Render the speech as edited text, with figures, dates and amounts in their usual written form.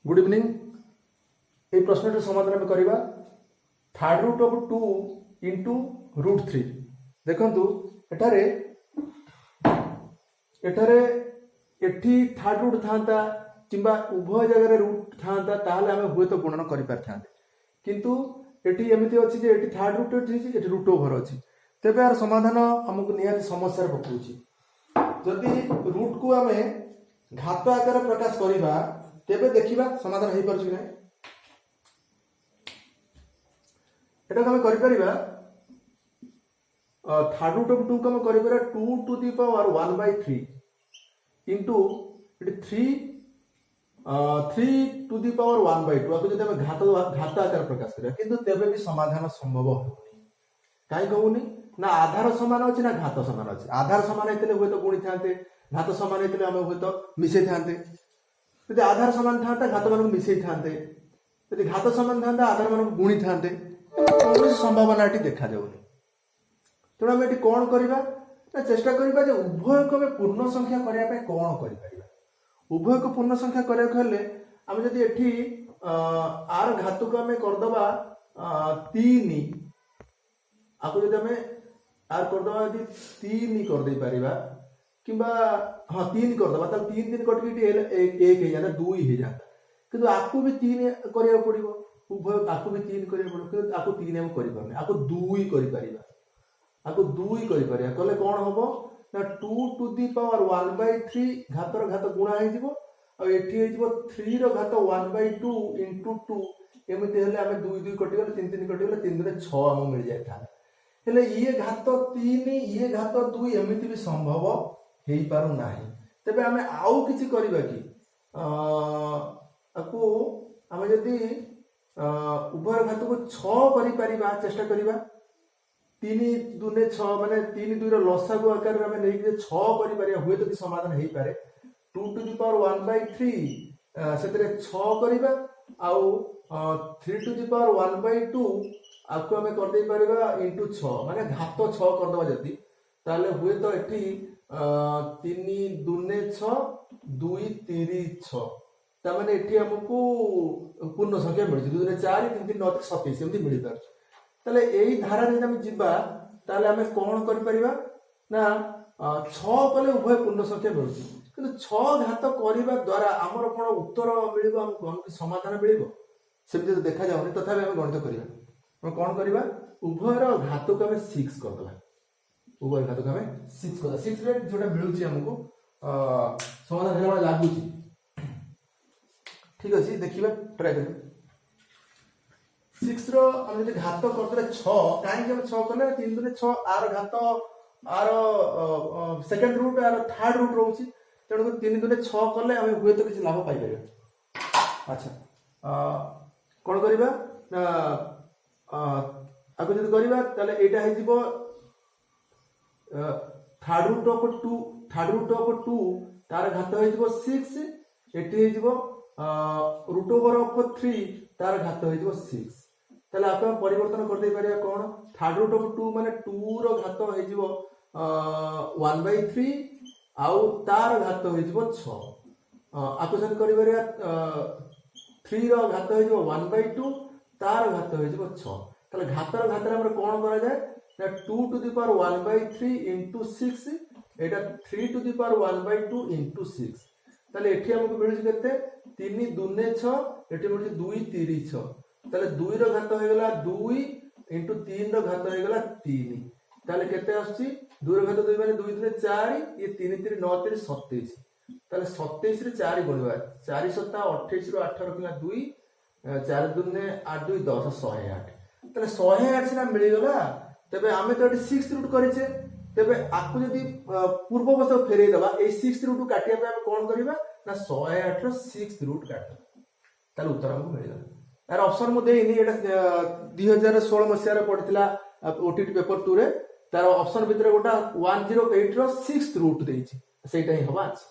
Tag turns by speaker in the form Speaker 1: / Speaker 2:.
Speaker 1: Good evening. ये प्रश्न समाधान आम करवा third root of 2 into root 3। देखंतु एठारे एठारे एठी थर्ड रूट था किंबा उभय जगह रूट था ताहले आमे हुए तो गुणन करि पारथांते, किंतु एठी एमिति अछि जे एठी थर्ड रूट अछि एठी रूट ओवर अछि। तेबे यार समाधान हमकु निहाती समस्या पकउछि। जदि रूट को आमे घात आकार प्रकाश करिबा तेबे देखिबा समाधान हेइ परछि नै। एटा हम करि परिबा थर्ड रूट ऑफ 2 को हम करि परिबा 2 to the power 1/3 into 3 to the power 1/2 आको जदि हम घात आकार प्रकाश करिबा, किंतु तेबे भी समाधान संभव होउनी। काई कहउनी ना आधार समान अछि ना घात समान अछि। आधार समान हेतले होय तो गुणी थांते, घात समान हेतले हम होय तो मिसै थांते। यदि आधार समान था घात मान मिसई था, यदि घात समान था आधार मान गुणी था, कौन संभावना देखा जाऊनी। तेणु आम ये कौन करवा चेष्टा करवा उभय को पूर्ण संख्या करने कौन कर उभय को पूर्ण संख्या करने आम जदि एठी आर घात को आम करदे 3 आपको जब आम आर करदे 3 करदे पारिबा किंबा हाँ 3 करदे तब 3 कटके 1 हो जाता 2 हो जाता, किंतु आपको भी 3 करिया पड़िबो। उभय आपको भी 3 करिया पड़िबो, किंतु आपको 3 हम करि परने आपको 2 करि परिबा। आपको 2 करि परिया कले कोन होबो ना 2 टू द पावर 1/3 घातर घात गुणा हे जिवो आ एठी हे जिवो 3 रो घात 1/2 इनटू 2 एमिते हेले हमें 2 2 कटि गेल 3 3 कटि गेल 3 2 6 हम मिल जाय था। हेले ये घात 3 ये घात 2 एमिति भी संभव हेइ पारु नाही। तबे हमें आउ किछि करिबा कि आपको हमें यदि उभय घात को 6 करि परिबा चेष्टा करिबा 3 2 6 माने 3 2 रो लसागु आकार हमें नै कि 6 करि परिया हुए तो समाधान हेइ पारे। 2 टू द पावर 1/3 सेतरे 6 करिबा आउ 3 टू द पावर 1/2 आपको हमें कर दे परिबा इनटू 6 माने घात 6 कर दबा जति ताले हुए तो एठी 3 2 6 2 3 6 तामाने एठी हमकु पूर्ण संख्या मिलछि 2 4 3 3 9 27 एमति मिलि पार। ताले एई धारा रे हम जिबा ताले हमें कोन कर परिबा ना 6 कले उभय पूर्ण संख्या मिलछि, किंतु 6 घात करिबा द्वारा हमर कोन उत्तर मिलिबो हम कोन समाधान मिलिबो सेमति तो देखा जाउनी। तथापि हम गणित करिबा हम कोन करिबा उभय रो घात को हमें 6 कर दला। उभय घात को हमें 6 कर 6 रे जोटा मिलुछि हमकु समाधान हेला लागुछि। ठीक अछि देखिबा ट्राई करिबा 6 रो हम जदि घात करतले 6 काहे हम 6 करले 3 2 6 आर घात आर सेकंड रूट आर थर्ड रूट रहउछि, तेणु 3 2 6 करले हम हुए तो किछ लाभ पाइ परिबा। अच्छा कोन करिबा ना आगु जदि करिबा ताले एटा हे जिवो थर्ड रूट ऑफ 2 तार घात हे जिवो 6 एटी हे जिवो रूट ओवर ऑफ 3 तार घात हे जिवो 6। ताले आप परिवर्तन कर दे परिया कोन थर्ड रूट ऑफ 2 माने 2 रो घात हे जिवो 1/3 आउ तार घात हे जिवो 6 आपको जन करि परिया 3 रो घात हे जिवो 1/2 तार घात हे जिवो 6। ताले घातर घातर हमर कोन करा जाय ना 2 to the power 1/3 into 6 Etah 3 to the power 1/2 into 6। ताले एठी हमकु मिलुछि केते 3 2 6 एठी मिलुछि 2 3 6 ताले 2 रो घात हो गेला 2 इनटू 3 रो घात हो गेला 3 ताले केते आछि 2 रो घात 2 माने 2 3 4 ये 3 3 9 3 27 ताले 27 रे 4 गुणवा 4 7 28 रो 8 रखिला 2 4 2 8 2 10 108 ताले 108 सिना मिली गला। तबे आमे तो 6 रूट करिचे तबे आपको यदि पूर्व अवस्था फेरई दबा ए 6 रूट काटिया पे हम कोन करबा ना 108 रो 6 रूट काट ताले उत्तर हमको मिल गला। यार ऑप्शन मु देइनी एटा 2016 मसिया रे पढितला ओटीटी पेपर 2 रे तार ऑप्शन भितर गोटा 108 रो 6 रूट देइछि सेटा ही हवा अछि।